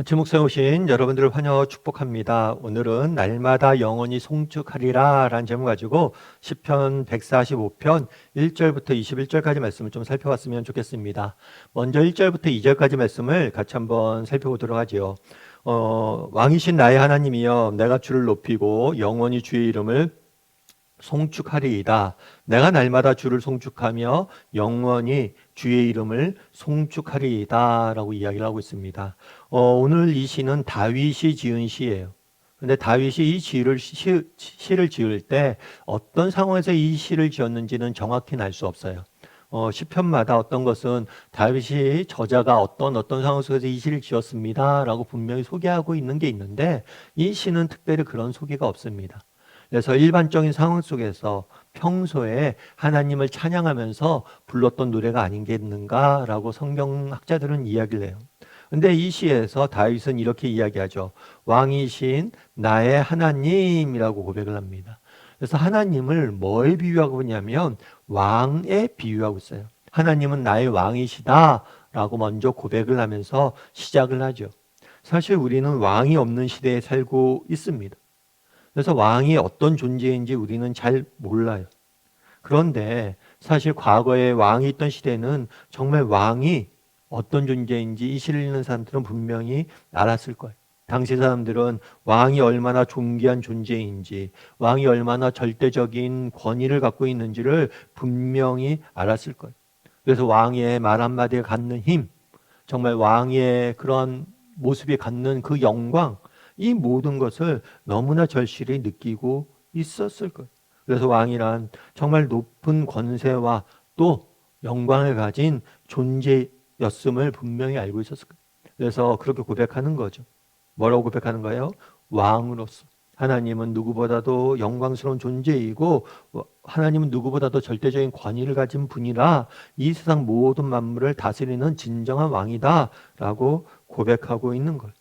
지목소에 오신 여러분들을 환영하고 축복합니다. 오늘은 날마다 영원히 송축하리라 라는 제목 가지고 시편 145편 1절부터 21절까지 말씀을 좀 살펴봤으면 좋겠습니다. 먼저 1절부터 2절까지 말씀을 같이 한번 살펴보도록 하지요. 왕이신 나의 하나님이여, 내가 주를 높이고 영원히 주의 이름을 송축하리이다. 내가 날마다 주를 송축하며 영원히 주의 이름을 송축하리이다 라고 이야기를 하고 있습니다. 오늘 이 시는 다윗이 지은 시예요. 근데 다윗이 이 시를 지을 때 어떤 상황에서 이 시를 지었는지는 정확히는 알 수 없어요. 시편마다 어떤 것은 다윗이 저자가 어떤 상황 속에서 이 시를 지었습니다 라고 분명히 소개하고 있는 게 있는데, 이 시는 특별히 그런 소개가 없습니다. 그래서 일반적인 상황 속에서 평소에 하나님을 찬양하면서 불렀던 노래가 아니겠는가라고 성경학자들은 이야기를 해요. 근데 이 시에서 다윗은 이렇게 이야기하죠. 왕이신 나의 하나님이라고 고백을 합니다. 그래서 하나님을 뭐에 비유하고 있냐면 왕에 비유하고 있어요. 하나님은 나의 왕이시다라고 먼저 고백을 하면서 시작을 하죠. 사실 우리는 왕이 없는 시대에 살고 있습니다. 그래서 왕이 어떤 존재인지 우리는 잘 몰라요. 그런데 사실 과거에 왕이 있던 시대는 정말 왕이 어떤 존재인지 이 시를 읽는 사람들은 분명히 알았을 거예요. 당시 사람들은 왕이 얼마나 존귀한 존재인지, 왕이 얼마나 절대적인 권위를 갖고 있는지를 분명히 알았을 거예요. 그래서 왕의 말 한마디에 갖는 힘, 정말 왕의 그런 모습이 갖는 그 영광, 이 모든 것을 너무나 절실히 느끼고 있었을 거예요. 그래서 왕이란 정말 높은 권세와 또 영광을 가진 존재였음을 분명히 알고 있었을 거예요. 그래서 그렇게 고백하는 거죠. 뭐라고 고백하는 거예요? 왕으로서. 하나님은 누구보다도 영광스러운 존재이고 하나님은 누구보다도 절대적인 권위를 가진 분이라 이 세상 모든 만물을 다스리는 진정한 왕이다 라고 고백하고 있는 거예요.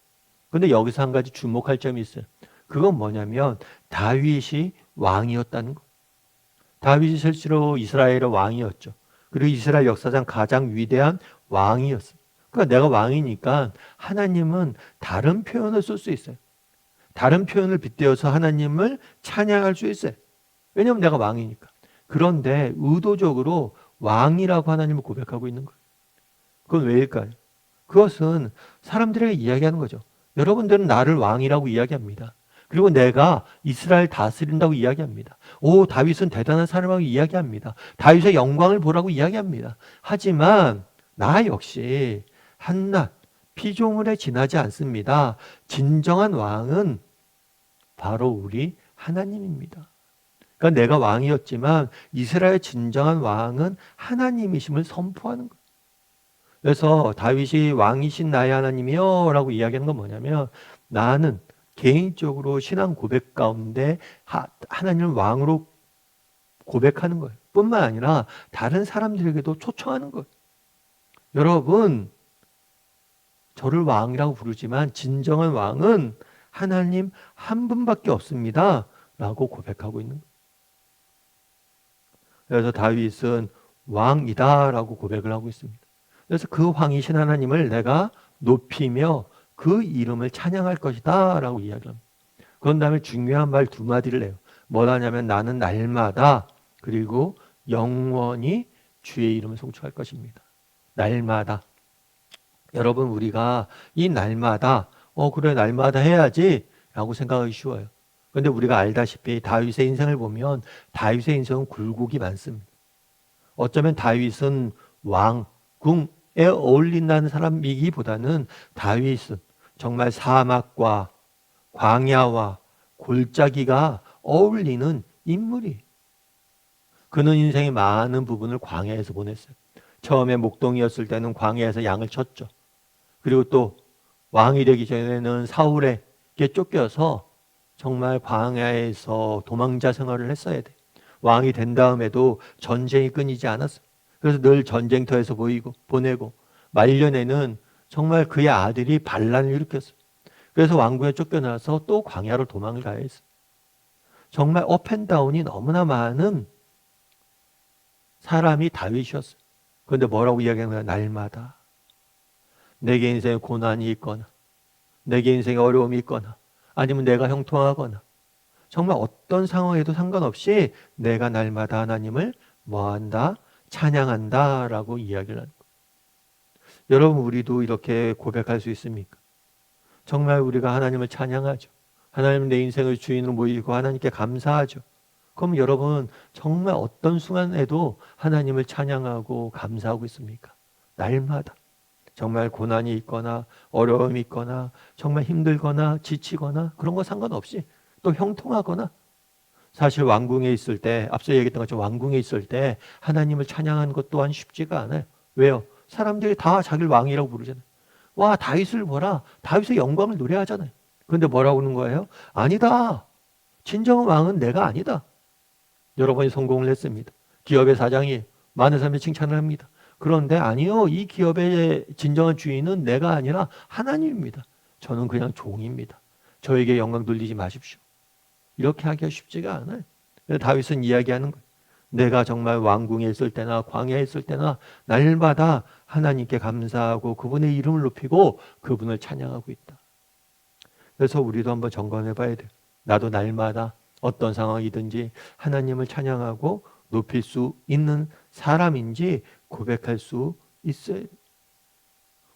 근데 여기서 한 가지 주목할 점이 있어요. 그건 뭐냐면 다윗이 왕이었다는 거. 다윗이 실제로 이스라엘의 왕이었죠. 그리고 이스라엘 역사상 가장 위대한 왕이었어요. 그러니까 내가 왕이니까 하나님은 다른 표현을 쓸 수 있어요. 다른 표현을 빗대어서 하나님을 찬양할 수 있어요. 왜냐하면 내가 왕이니까. 그런데 의도적으로 왕이라고 하나님을 고백하고 있는 거예요. 그건 왜일까요? 그것은 사람들에게 이야기하는 거죠. 여러분들은 나를 왕이라고 이야기합니다. 그리고 내가 이스라엘 다스린다고 이야기합니다. 오, 다윗은 대단한 사람이라고 이야기합니다. 다윗의 영광을 보라고 이야기합니다. 하지만 나 역시 한낱 피조물에 지나지 않습니다. 진정한 왕은 바로 우리 하나님입니다. 그러니까 내가 왕이었지만 이스라엘 진정한 왕은 하나님이심을 선포하는 거예요. 그래서 다윗이 왕이신 나의 하나님이여 라고 이야기하는 건 뭐냐면, 나는 개인적으로 신앙 고백 가운데 하나님을 왕으로 고백하는 거예요. 뿐만 아니라 다른 사람들에게도 초청하는 거예요. 여러분, 저를 왕이라고 부르지만 진정한 왕은 하나님 한 분밖에 없습니다 라고 고백하고 있는 거예요. 그래서 다윗은 왕이다 라고 고백을 하고 있습니다. 그래서 그 왕이신 하나님을 내가 높이며 그 이름을 찬양할 것이다 라고 이야기를 합니다. 그런 다음에 중요한 말 두 마디를 해요. 뭐라냐면 나는 날마다 그리고 영원히 주의 이름을 송축할 것입니다. 날마다. 여러분, 우리가 이 날마다 그래 날마다 해야지 라고 생각하기 쉬워요. 그런데 우리가 알다시피 다윗의 인생을 보면 다윗의 인생은 굴곡이 많습니다. 어쩌면 다윗은 왕, 궁에 어울린다는 사람이기보다는 다윗은 정말 사막과 광야와 골짜기가 어울리는 인물이. 그는 인생의 많은 부분을 광야에서 보냈어요. 처음에 목동이었을 때는 광야에서 양을 쳤죠. 그리고 또 왕이 되기 전에는 사울에게 쫓겨서 정말 광야에서 도망자 생활을 했어야 돼. 왕이 된 다음에도 전쟁이 끊이지 않았어요. 그래서 늘 전쟁터에서 보내고 말년에는 정말 그의 아들이 반란을 일으켰어요. 그래서 왕궁에 쫓겨나서 또 광야로 도망을 가야 했어요. 정말 업앤다운이 너무나 많은 사람이 다윗이었어요. 그런데 뭐라고 이야기하는 거야? 날마다 내게 인생에 고난이 있거나 내게 인생에 어려움이 있거나 아니면 내가 형통하거나 정말 어떤 상황에도 상관없이 내가 날마다 하나님을 뭐한다? 찬양한다 라고 이야기를 하는 거예요. 여러분, 우리도 이렇게 고백할 수 있습니까? 정말 우리가 하나님을 찬양하죠. 하나님 내 인생을 주인으로 모이고 하나님께 감사하죠. 그럼 여러분 정말 어떤 순간에도 하나님을 찬양하고 감사하고 있습니까? 날마다. 정말 고난이 있거나 어려움이 있거나 정말 힘들거나 지치거나 그런 거 상관없이 또 형통하거나 사실 왕궁에 있을 때 앞서 얘기했던 것처럼 왕궁에 있을 때 하나님을 찬양하는 것 또한 쉽지가 않아요. 왜요? 사람들이 다 자기를 왕이라고 부르잖아요. 와, 다윗을 보라. 다윗의 영광을 노래하잖아요. 그런데 뭐라고 하는 거예요? 아니다. 진정한 왕은 내가 아니다. 여러 번이 성공을 했습니다. 기업의 사장이 많은 사람들이 칭찬을 합니다. 그런데 아니요, 이 기업의 진정한 주인은 내가 아니라 하나님입니다. 저는 그냥 종입니다. 저에게 영광 돌리지 마십시오. 이렇게 하기가 쉽지가 않아요. 그래서 다윗은 이야기하는 거예요. 내가 정말 왕궁에 있을 때나 광야에 있을 때나 날마다 하나님께 감사하고 그분의 이름을 높이고 그분을 찬양하고 있다. 그래서 우리도 한번 점검해 봐야 돼요. 나도 날마다 어떤 상황이든지 하나님을 찬양하고 높일 수 있는 사람인지 고백할 수 있어요.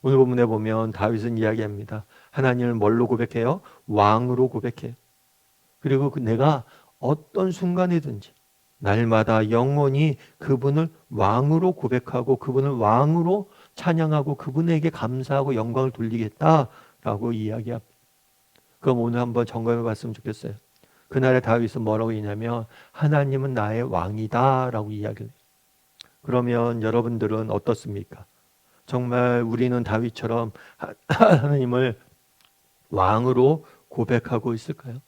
오늘 본문에 보면 다윗은 이야기합니다. 하나님을 뭘로 고백해요? 왕으로 고백해요. 그리고 내가 어떤 순간이든지 날마다 영원히 그분을 왕으로 고백하고 그분을 왕으로 찬양하고 그분에게 감사하고 영광을 돌리겠다라고 이야기합니다. 그럼 오늘 한번 점검해 봤으면 좋겠어요. 그날의 다윗은 뭐라고 했냐면 하나님은 나의 왕이다 라고 이야기를 해요. 그러면 여러분들은 어떻습니까? 정말 우리는 다윗처럼 하나님을 왕으로 고백하고 있을까요?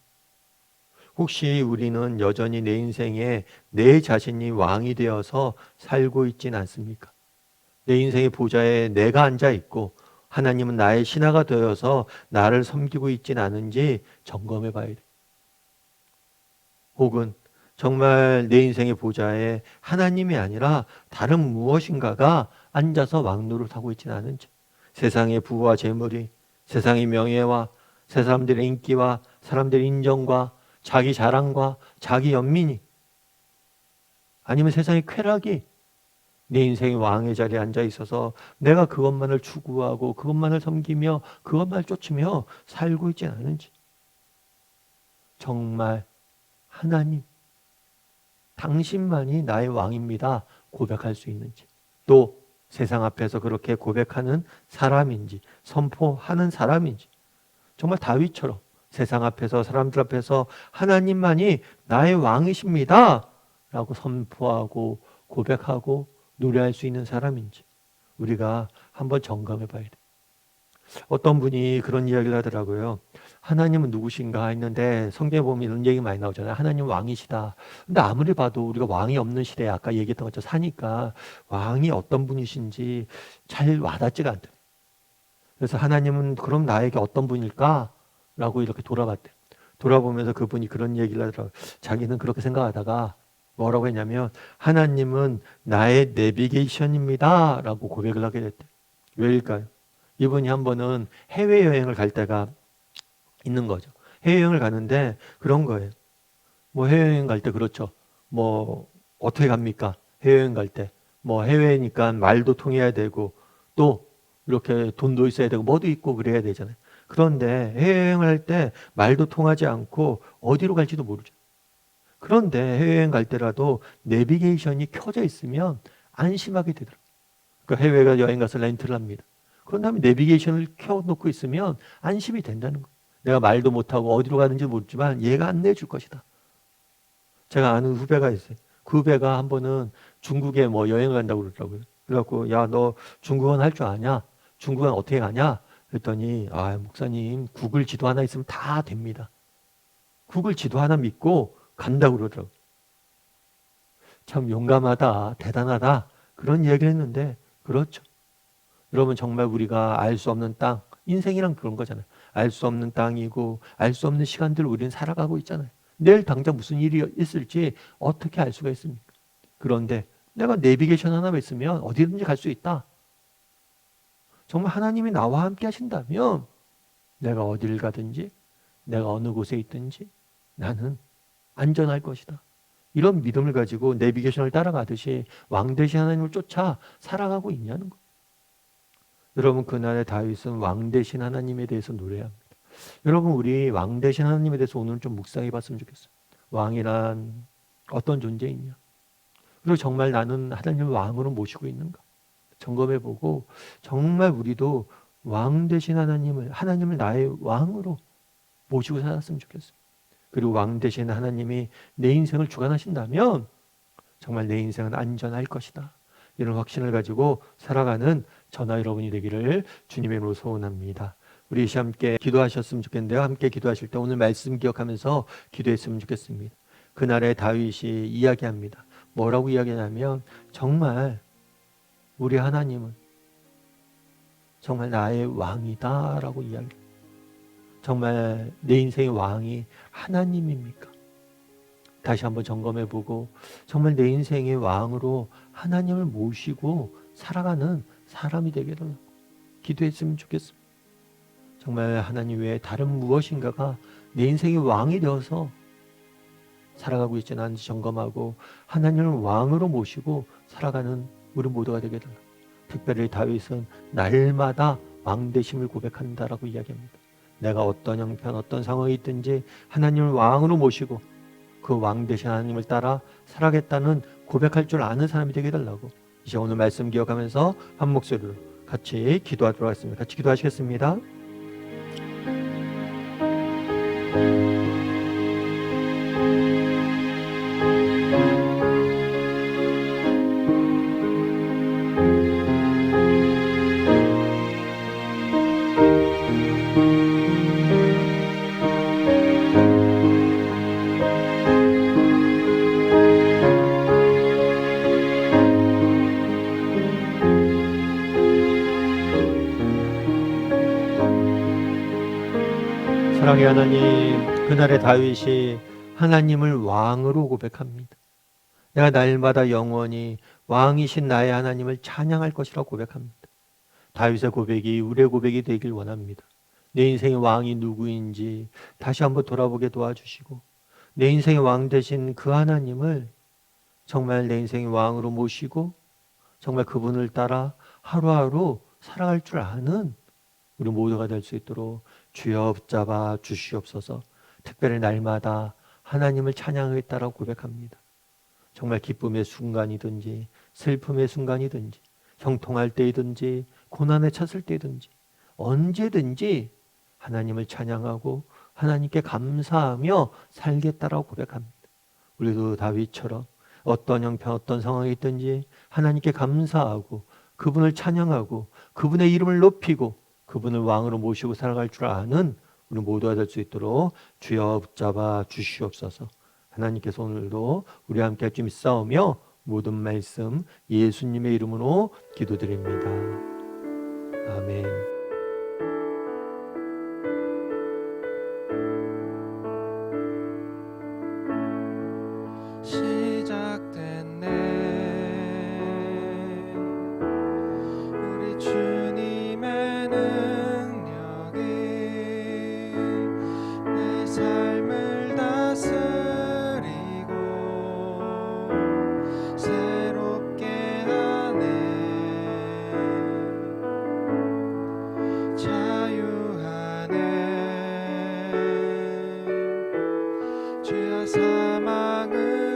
혹시 우리는 여전히 내 인생에 내 자신이 왕이 되어서 살고 있진 않습니까? 내 인생의 보좌에 내가 앉아 있고 하나님은 나의 신하가 되어서 나를 섬기고 있진 않은지 점검해 봐야 돼. 혹은 정말 내 인생의 보좌에 하나님이 아니라 다른 무엇인가가 앉아서 왕노릇하고 있진 않은지, 세상의 부와 재물이, 세상의 명예와 세 사람들의 인기와 사람들의 인정과 자기 자랑과 자기 연민이, 아니면 세상의 쾌락이 내 인생의 왕의 자리에 앉아 있어서 내가 그것만을 추구하고 그것만을 섬기며 그것만을 쫓으며 살고 있지 않은지, 정말 하나님 당신만이 나의 왕입니다 고백할 수 있는지, 또 세상 앞에서 그렇게 고백하는 사람인지 선포하는 사람인지, 정말 다윗처럼 세상 앞에서 사람들 앞에서 하나님만이 나의 왕이십니다 라고 선포하고 고백하고 노래할 수 있는 사람인지 우리가 한번 점검해 봐야 돼요. 어떤 분이 그런 이야기를 하더라고요. 하나님은 누구신가 했는데 성경에 보면 이런 얘기 많이 나오잖아요. 하나님 왕이시다. 근데 아무리 봐도 우리가 왕이 없는 시대에 아까 얘기했던 것처럼 사니까 왕이 어떤 분이신지 잘 와닿지가 않대요. 그래서 하나님은 그럼 나에게 어떤 분일까? 라고 이렇게 돌아봤대요. 돌아보면서 그분이 그런 얘기를 하더라고요. 자기는 그렇게 생각하다가 뭐라고 했냐면 하나님은 나의 내비게이션입니다 라고 고백을 하게 됐대요. 왜일까요? 이분이 한 번은 해외여행을 갈 때가 있는 거죠. 해외여행을 가는데 그런 거예요. 뭐 해외여행 갈 때 그렇죠. 뭐 어떻게 갑니까? 해외여행 갈 때. 뭐 해외니까 말도 통해야 되고 또 이렇게 돈도 있어야 되고 뭐도 있고 그래야 되잖아요. 그런데 해외여행을 할 때 말도 통하지 않고 어디로 갈지도 모르죠. 그런데 해외여행 갈 때라도 내비게이션이 켜져 있으면 안심하게 되더라고요. 그러니까 해외가 여행 가서 렌트를 합니다. 그런 다음에 내비게이션을 켜놓고 있으면 안심이 된다는 거예요. 내가 말도 못하고 어디로 가는지 모르지만 얘가 안내해 줄 것이다. 제가 아는 후배가 있어요. 그 후배가 한 번은 중국에 뭐 여행을 간다고 그러더라고요. 그래갖고 야, 너 중국어는 할 줄 아냐? 중국어는 어떻게 가냐? 그랬더니 아, 목사님 구글 지도 하나 있으면 다 됩니다. 구글 지도 하나 믿고 간다고 그러더라고요. 참 용감하다, 대단하다 그런 얘기를 했는데 그렇죠. 여러분 정말 우리가 알 수 없는 땅, 인생이란 그런 거잖아요. 알 수 없는 땅이고 알 수 없는 시간들을 우리는 살아가고 있잖아요. 내일 당장 무슨 일이 있을지 어떻게 알 수가 있습니까? 그런데 내가 내비게이션 하나만 있으면 어디든지 갈 수 있다. 정말 하나님이 나와 함께 하신다면 내가 어딜 가든지 내가 어느 곳에 있든지 나는 안전할 것이다. 이런 믿음을 가지고 내비게이션을 따라가듯이 왕 대신 하나님을 쫓아 살아가고 있냐는 거. 여러분, 그날의 다윗은 왕 대신 하나님에 대해서 노래합니다. 여러분, 우리 왕 대신 하나님에 대해서 오늘 좀 묵상해 봤으면 좋겠어요. 왕이란 어떤 존재이냐? 그리고 정말 나는 하나님을 왕으로 모시고 있는가? 점검해 보고 정말 우리도 왕 대신 하나님을 나의 왕으로 모시고 살았으면 좋겠어요. 그리고 왕 대신 하나님이 내 인생을 주관하신다면 정말 내 인생은 안전할 것이다. 이런 확신을 가지고 살아가는 저나 여러분이 되기를 주님의 이름으로 소원합니다. 우리 함께 기도하셨으면 좋겠는데요. 함께 기도하실 때 오늘 말씀 기억하면서 기도했으면 좋겠습니다. 그날의 다윗이 이야기합니다. 뭐라고 이야기하냐면 정말 우리 하나님은 정말 나의 왕이다 라고 이야기합니다. 정말 내 인생의 왕이 하나님입니까? 다시 한번 점검해보고 정말 내 인생의 왕으로 하나님을 모시고 살아가는 사람이 되기를 기도했으면 좋겠습니다. 정말 하나님 외에 다른 무엇인가가 내 인생의 왕이 되어서 살아가고 있지는 않은지 점검하고 하나님을 왕으로 모시고 살아가는 우리 모두가 되기를. 특별히 다윗은 날마다 왕되심을 고백한다라고 이야기합니다. 내가 어떤 형편 어떤 상황이 있든지 하나님을 왕으로 모시고 그 왕 되신 하나님을 따라 살아가겠다는 고백할 줄 아는 사람이 되게 해달라고 이제 오늘 말씀 기억하면서 한 목소리로 같이 기도하도록 하겠습니다. 같이 기도하시겠습니다. 사랑의 하나님, 그날의 다윗이 하나님을 왕으로 고백합니다. 내가 날마다 영원히 왕이신 나의 하나님을 찬양할 것이라고 고백합니다. 다윗의 고백이 우리의 고백이 되길 원합니다. 내 인생의 왕이 누구인지 다시 한번 돌아보게 도와주시고 내 인생의 왕 되신 그 하나님을 정말 내 인생의 왕으로 모시고 정말 그분을 따라 하루하루 살아갈 줄 아는 우리 모두가 될 수 있도록 주여 붙잡아 주시옵소서. 특별히 날마다 하나님을 찬양하겠다라고 고백합니다. 정말 기쁨의 순간이든지 슬픔의 순간이든지 형통할 때이든지 고난에 찼을 때이든지 언제든지 하나님을 찬양하고 하나님께 감사하며 살겠다라고 고백합니다. 우리도 다윗처럼 어떤 형편 어떤 상황이 있든지 하나님께 감사하고 그분을 찬양하고 그분의 이름을 높이고 그분을 왕으로 모시고 살아갈 줄 아는 우리 모두가 될 수 있도록 주여 붙잡아 주시옵소서. 하나님께서 오늘도 우리와 함께 주님 싸우며 모든 말씀 예수님의 이름으로 기도드립니다. 아멘. 사망을